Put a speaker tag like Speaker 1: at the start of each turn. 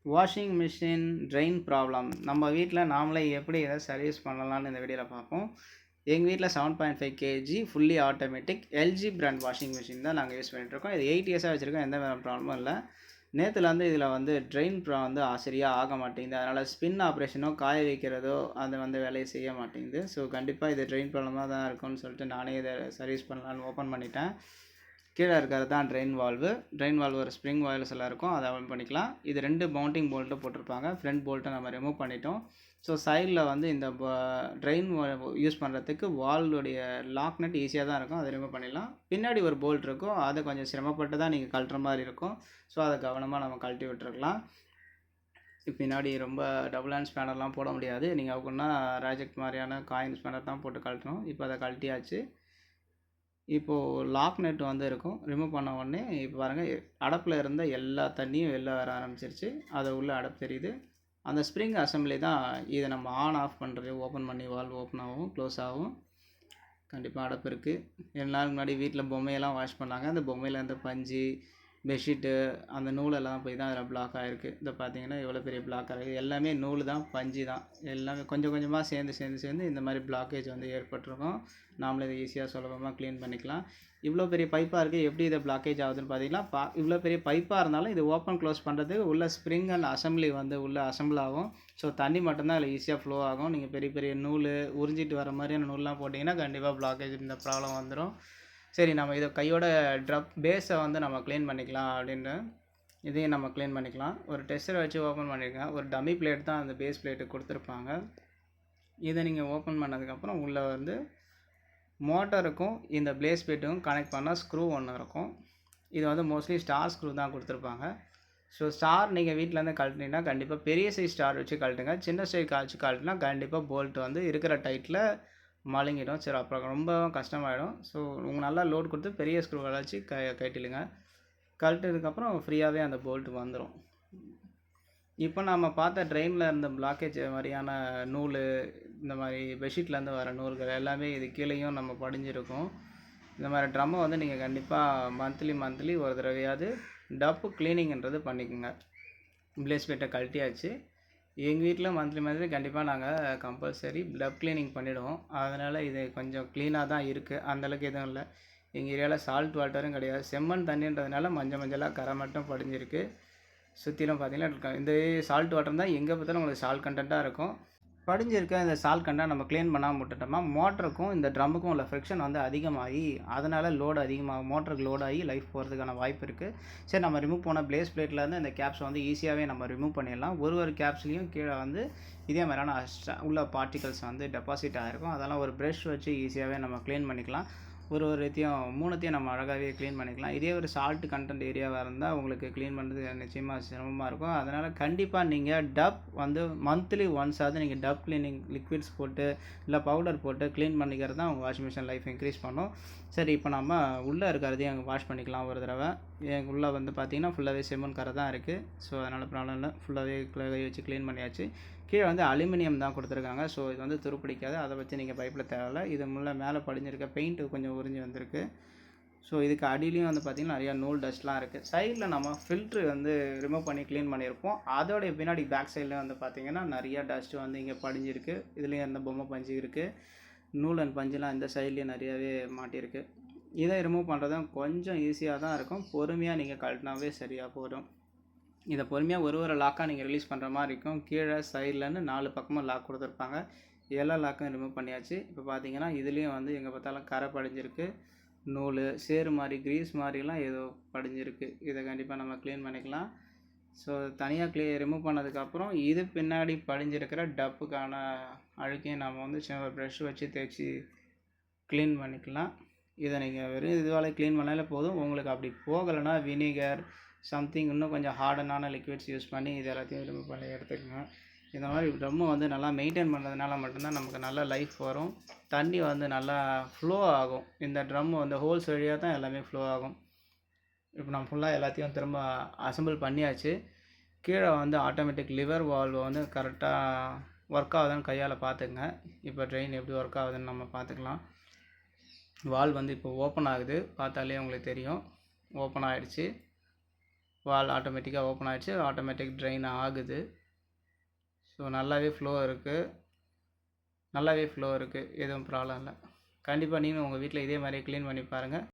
Speaker 1: Washing machine train problem நம்ம வீட்டில் நாமளே எப்படி இதை சர்வீஸ் பண்ணலாம்னு இந்த வீடியோவில் பார்ப்போம். எங்கள் வீட்டில் 7.5 kg fully automatic LG brand washing machine தான் நாங்கள் யூஸ் பண்ணிகிட்ருக்கோம். இது 8 இயர்ஸாக வச்சுருக்கோம். எந்த ப்ராப்ளமும் இல்லை. நேற்றுலேருந்து இதில் வந்து ட்ரெயின் வந்து சரியாக ஆக மாட்டேங்குது. அதனால் ஸ்பின் ஆப்ரேஷனோ காய வைக்கிறதோ அது வந்து வேலையை செய்ய மாட்டேங்குது. ஸோ கண்டிப்பாக இது ட்ரெயின் ப்ராப்ளமாக தான் இருக்கும்னு சொல்லிட்டு நானே இதை சர்வீஸ் பண்ணலான்னு ஓப்பன் பண்ணிட்டேன். கீழே இருக்கிறது தான் ட்ரெயின் வால்வு ஒரு ஸ்ப்ரிங் வால்வ்ஸ் எல்லாம் இருக்கும். அதை ஆன் பண்ணிக்கலாம். இது 2 மவுண்டிங் போல்ட்டு போட்டிருப்பாங்க. ஃப்ரண்ட் போல்ட்டை நம்ம ரிமூவ் பண்ணிட்டோம். ஸோ சைடில் வந்து இந்த ட்ரெயின் யூஸ் பண்ணுறதுக்கு வால்வுடைய லாக் நட் ஈஸியாக தான் இருக்கும். அதை ரிமூவ் பண்ணிடலாம். பின்னாடி ஒரு போல்ட் இருக்கும். அதை கொஞ்சம் சிரமப்பட்டு தான் நீங்கள் கழட்டுற மாதிரி இருக்கும். ஸோ அதை கவனமாக நம்ம கழட்டி விட்டுருக்கலாம். பின்னாடி ரொம்ப டபுள் ஹேண்ட் ஸ்பேனர்லாம் போட முடியாது. நீங்கள் அப்படின்னா ராஜெக்ட் மாதிரியான காயின் ஸ்பேனர் தான் போட்டு கழட்டணும். இப்போ அதை கழட்டியாச்சு. இப்போது லாக் நெட் வந்து இருக்கும். ரிமூவ் பண்ண உடனே இப்போ பாருங்கள், அடப்பில் இருந்த எல்லா தண்ணியும் வெளில வர ஆரம்பிச்சிருச்சு. அது உள்ள அடப்பு தெரியுது. அந்த ஸ்ப்ரிங் அசம்பிளி தான் இதை நம்ம ஆன் ஆஃப் பண்ணுறது. ஓப்பன் பண்ணி வால்வ் ஓப்பன் ஆகும், க்ளோஸ் ஆகும். கண்டிப்பாக அடப்பு இருக்குது. 2 நாளுக்கு முன்னாடி வீட்டில் பொம்மையெல்லாம் வாஷ் பண்ணாங்க. அந்த பொம்மையில் இருந்த பஞ்சு, பெட்ஷீட்டு, அந்த நூலெல்லாம் போய் தான் அதில் பிளாக் ஆகிருக்கு. இதை பார்த்தீங்கன்னா எவ்வளோ பெரிய பிளாக் ஆகிருக்கு. எல்லாமே நூல் தான், பஞ்சு தான். எல்லாமே கொஞ்சம் கொஞ்சமாக சேர்ந்து இந்த மாதிரி பிளாக்கேஜ் வந்து ஏற்பட்டிருக்கும். நாமளே இதை ஈஸியாக சுலபமாக க்ளீன் பண்ணிக்கலாம். இவ்வளோ பெரிய பைப்பாக இருக்குது. எப்படி இதை பிளாக்கேஜ் ஆகுதுன்னு பார்த்தீங்கன்னா, இவ்வளோ பெரிய பைப்பாக இருந்தாலும் இது ஓப்பன் க்ளோஸ் பண்ணுறதுக்கு உள்ள ஸ்ப்ரிங் அண்ட் அசம்பிளி வந்து உள்ளே அசம்பிள் ஆகும். ஸோ தண்ணி மட்டும்தான் அதில் ஈஸியாக ஃப்ளோ ஆகும். நீங்கள் பெரிய பெரிய நூல் உறிஞ்சிட்டு வர மாதிரியான நூல்லாம் போட்டிங்கன்னா கண்டிப்பாக பிளாக்கேஜ் இந்த ப்ராப்ளம் வந்துடும். சரி, நம்ம இதை கையோட பேஸை வந்து நம்ம க்ளீன் பண்ணிக்கலாம் அப்படின்ட்டு இதையும் நம்ம க்ளீன் பண்ணிக்கலாம். ஒரு டெஸ்டரை வச்சு ஓப்பன் பண்ணியிருக்கேன். ஒரு டம்மி பிளேட் தான் அந்த பேஸ் பிளேட்டு கொடுத்துருப்பாங்க. இதை நீங்கள் ஓப்பன் பண்ணதுக்கப்புறம் உள்ளே வந்து மோட்டருக்கும் இந்த பேஸ் பிளேட்டுக்கும் கனெக்ட் பண்ணால் ஸ்க்ரூ ஒன்று இருக்கும். இது வந்து மோஸ்ட்லி ஸ்டார் ஸ்க்ரூ தான் கொடுத்துருப்பாங்க. ஸோ ஸ்டார் நீங்கள் வீட்டிலேருந்து கழட்டினீங்கன்னா கண்டிப்பாக பெரிய சைஸ் ஸ்டார் வச்சு கழட்டுங்க. சின்ன சைஸ் வச்சு கழட்டினா கண்டிப்பாக போல்ட் வந்து இருக்கிற டைட்டில் மழுங்கிடும். சரி, அப்புறம் ரொம்ப கஷ்டமாயிடும். ஸோ உங்கள் நல்லா லோட் கொடுத்து பெரிய ஸ்க்ரூவை வச்சு கழட்டிடுங்க. கழட்டினதுக்கப்புறம் ஃப்ரீயாகவே அந்த போல்ட்டு வந்துடும். இப்போ நம்ம பார்த்த ட்ரெயினில் இருந்த பிளாக்கேஜ் மாதிரியான நூல், இந்த மாதிரி பெட்ஷீட்லேருந்து வர நூல்கள் எல்லாமே இது கீழேயும் நம்ம படிஞ்சிருக்கும். இந்த மாதிரி ட்ரம்மை வந்து நீங்கள் கண்டிப்பாக மந்த்லி ஒரு தடவையாவது டப்பு க்ளீனிங்ன்றது பண்ணிக்கோங்க. பிளேஸ் பிளேட்டை கழட்டியாச்சு. எங்கள் வீட்டில் மந்த்லி கண்டிப்பாக நாங்கள் கம்பல்சரி டப் க்ளீனிங் பண்ணிவிடுவோம். அதனால் இது கொஞ்சம் க்ளீனாக தான் இருக்குது. அந்தளவுக்கு எதுவும் இல்லை. எங்கள் ஏரியாவில் சால்ட் வாட்டரும் கிடையாது. செம்மண் தண்ணின்றதுனால மஞ்சளாக கரை மட்டும் படிஞ்சிருக்கு. சுற்றிலும் பார்த்தீங்கன்னா இந்த சால்ட் வாட்டர் தான் எங்கே பார்த்தாலும் உங்களுக்கு சால்ட் கண்டென்ட்டாக இருக்கும். படிஞ்சிருக்க இந்த சால்ட் கண்டென்ட் நம்ம க்ளீன் பண்ணாமல் விட்டுட்டோம்னா மோட்டருக்கும் இந்த ட்ரம்முக்கும் உள்ள ஃப்ரிக்ஷன் வந்து அதிகமாகி அதனால் லோடு அதிகமாகும். மோட்டருக்கு லோட் ஆகி லைஃப் போகிறதுக்கான வாய்ப்பு இருக்குது. சரி, நம்ம ரிமூவ் பண்ண பிளேஸ் பிளேட்லேருந்து இந்த கேப்ஸை வந்து ஈஸியாகவே நம்ம ரிமூவ் பண்ணிடலாம். ஒரு கேப்ஸ்லேயும் கீழே வந்து இதே மாதிரியான உள்ள பார்ட்டிகல்ஸ் வந்து டெபாசிட் ஆகிருக்கும். அதெல்லாம் ஒரு ப்ரஷ் வச்சு ஈஸியாகவே நம்ம க்ளீன் பண்ணிக்கலாம். ஒரு மூணுத்தையும் நம்ம அழகாகவே க்ளீன் பண்ணிக்கலாம். இதே ஒரு சால்ட் கண்டென்ட் ஏரியாவாக இருந்தால் உங்களுக்கு க்ளீன் பண்ணுறது நிச்சயமாக சிரமமாக இருக்கும். அதனால் கண்டிப்பாக நீங்கள் டப் வந்து மந்த்லி ஒன்ஸாவது நீங்கள் டப் க்ளீனிங் லிக்விட்ஸ் போட்டு இல்லை பவுடர் போட்டு க்ளீன் பண்ணிக்கிறது தான் உங்கள் வாஷிங் மிஷின் லைஃப் இன்க்ரீஸ் பண்ணும். சரி, இப்போ நம்ம உள்ளே இருக்கிறதையும் அங்கே வாஷ் பண்ணிக்கலாம் ஒரு தடவை. எங்கள் உள்ளே வந்து பார்த்திங்கன்னா ஃபுல்லாகவே செம்மண் கரை தான் இருக்குது. ஸோ அதனால் ப்ராப்ளம் இல்லை. ஃபுல்லாகவே கை வச்சு க்ளீன் பண்ணியாச்சு. கீழே வந்து அலுமினியம் தான் கொடுத்துருக்காங்க. ஸோ இது வந்து துருப்பிடிக்காது. அதை வச்சு நீங்கள் பைப்பில் தேவையில்லை. இது மேலே படிஞ்சிருக்க பெயிண்ட்டு கொஞ்சம் உறிஞ்சி வந்திருக்கு. ஸோ இதுக்கு அடியிலையும் வந்து பார்த்திங்கன்னா நிறையா நூல் டஸ்ட்லாம் இருக்குது. சைடில் நம்ம ஃபில்ட்ரு வந்து ரிமூவ் பண்ணி க்ளீன் பண்ணியிருப்போம். அதோடைய பின்னாடி பேக் சைடில் வந்து பார்த்திங்கன்னா நிறையா டஸ்ட்டு வந்து இங்கே படிஞ்சிருக்கு. இதுலேயும் இருந்த பொம்மை பஞ்சு இருக்குது. நூல் அண்ட் பஞ்சுலாம் இந்த சைட்லேயும் நிறையாவே மாட்டியிருக்கு. இதை ரிமூவ் பண்ணுறதும் கொஞ்சம் ஈஸியாக தான் இருக்கும். பொறுமையாக நீங்கள் கழட்டினாவே சரியாக போயிடும். இதை பொறுமையாக ஒரு லாக்காக நீங்கள் ரிலீஸ் பண்ணுற மாதிரி இருக்கும். கீழே சைட்லேருந்து 4 பக்கமும் லாக் கொடுத்துருப்பாங்க. எல்லா லாக்கும் ரிமூவ் பண்ணியாச்சு. இப்போ பார்த்தீங்கன்னா இதுலேயும் வந்து எங்கே பார்த்தாலும் கரை படிஞ்சிருக்கு. நூல் சேறு மாதிரி க்ரீஸ் மாதிரிலாம் ஏதோ படிஞ்சிருக்கு. இதை கண்டிப்பாக நம்ம க்ளீன் பண்ணிக்கலாம். ஸோ தனியாக ரிமூவ் பண்ணதுக்கப்புறம் இது பின்னாடி படிஞ்சிருக்கிற டப்புக்கான அழுக்கையும் நம்ம வந்து சின்ன ப்ரஷ் வச்சு தேய்ச்சி க்ளீன் பண்ணிக்கலாம். இதை நீங்கள் வெறும் இதுவால் க்ளீன் பண்ணாலே போதும். உங்களுக்கு அப்படி போகலைன்னா வினிகர் சம்திங் இன்னும் கொஞ்சம் ஹார்டனான லிக்விட்ஸ் யூஸ் பண்ணி இது எல்லாத்தையும் ரிமூவ் பண்ணி எடுத்துக்கோங்க. இந்த மாதிரி ட்ரம்மை வந்து நல்லா மெயின்டைன் பண்ணுறதுனால மட்டும்தான் நமக்கு நல்ல லைஃப் வரும். தண்ணி வந்து நல்லா ஃப்ளோ ஆகும். இந்த ட்ரம் வந்து ஹோல்ஸ் வழியாக தான் எல்லாமே ஃப்ளோ ஆகும். இப்போ நம்ம ஃபுல்லாக எல்லாத்தையும் திரும்ப அசம்பிள் பண்ணியாச்சு. கீழே வந்து ஆட்டோமேட்டிக் லிவர் வால்வை வந்து கரெக்டாக ஒர்க் ஆகுதுன்னு கையால் பார்த்துக்குங்க. இப்போ ட்ரெயின் எப்படி ஒர்க் ஆகுதுன்னு நம்ம பார்த்துக்கலாம். வால்வ் வந்து இப்போ ஓப்பன் ஆகுது. பார்த்தாலே உங்களுக்கு தெரியும், ஓப்பன் ஆகிடுச்சு. வால் ஆட்டோமேட்டிக்காக ஓப்பன் ஆகிடுச்சு, ஆட்டோமேட்டிக் ட்ரெயின் ஆகுது. ஸோ நல்லாவே ஃப்ளோ இருக்குது, எதுவும் ப்ராப்ளம் இல்லை. கண்டிப்பாக நீங்களும் உங்கள் வீட்டில் இதே மாதிரி க்ளீன் பண்ணி பாருங்கள்.